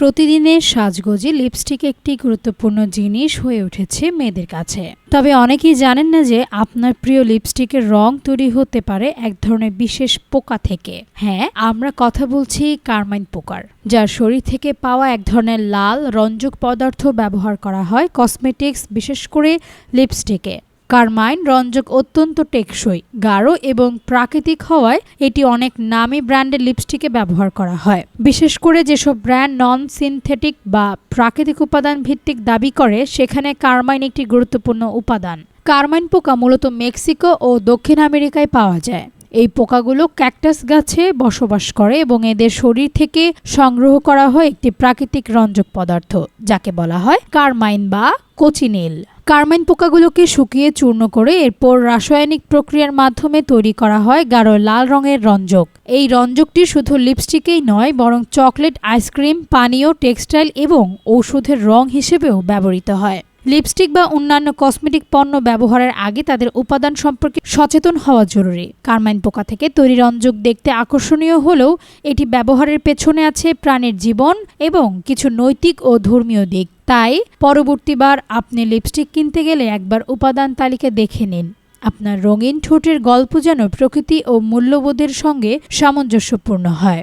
প্রতিদিনের সাজগোজে লিপস্টিক একটি গুরুত্বপূর্ণ জিনিস হয়ে উঠেছে মেয়েদের কাছে। তবে অনেকেই জানেন না যে আপনার প্রিয় লিপস্টিকের রং তৈরি হতে পারে এক ধরনের বিশেষ পোকা থেকে। হ্যাঁ, আমরা কথা বলছি কারমাইন পোকার, যার শরীর থেকে পাওয়া এক ধরনের লাল রঞ্জক পদার্থ ব্যবহার করা হয় কসমেটিক্স, বিশেষ করে লিপস্টিকে। কারমাইন রঞ্জক অত্যন্ত টেকসই, গাঢ় এবং প্রাকৃতিক হওয়ায় এটি অনেক নামী ব্র্যান্ডের লিপস্টিকে ব্যবহার করা হয়। বিশেষ করে যেসব ব্র্যান্ড নন সিনথেটিক বা প্রাকৃতিক উপাদান ভিত্তিক দাবি করে, সেখানে কারমাইন একটি গুরুত্বপূর্ণ উপাদান। কারমাইন পোকা মূলত মেক্সিকো ও দক্ষিণ আমেরিকায় পাওয়া যায়। এই পোকাগুলো ক্যাকটাস গাছে বসবাস করে এবং এদের শরীর থেকে সংগ্রহ করা হয় একটি প্রাকৃতিক রঞ্জক পদার্থ, যাকে বলা হয় কারমাইন বা কোচিনিল। কারমাইন পোকাগুলোকে শুকিয়ে চূর্ণ করে এরপর রাসায়নিক প্রক্রিয়ার মাধ্যমে তৈরি করা হয় গাঢ় লাল রঙের রঞ্জক। এই রঞ্জকটি শুধু লিপস্টিকেই নয়, বরং চকলেট, আইসক্রিম, পানীয়, টেক্সটাইল এবং ঔষধের রং হিসেবেও ব্যবহৃত হয়। লিপস্টিক বা অন্যান্য কসমেটিক পণ্য ব্যবহারের আগে তাদের উপাদান সম্পর্কে সচেতন হওয়া জরুরি। কারমাইন পোকা থেকে তৈরি রঞ্জক দেখতে আকর্ষণীয় হলেও এটি ব্যবহারের পেছনে আছে প্রাণীর জীবন এবং কিছু নৈতিক ও ধর্মীয় দিক। তাই পরবর্তীবার আপনি লিপস্টিক কিনতে গেলে একবার উপাদান তালিকা দেখে নিন। আপনার রঙিন ঠোঁটের গল্প যেন প্রকৃতি ও মূল্যবোধের সঙ্গে সামঞ্জস্যপূর্ণ হয়।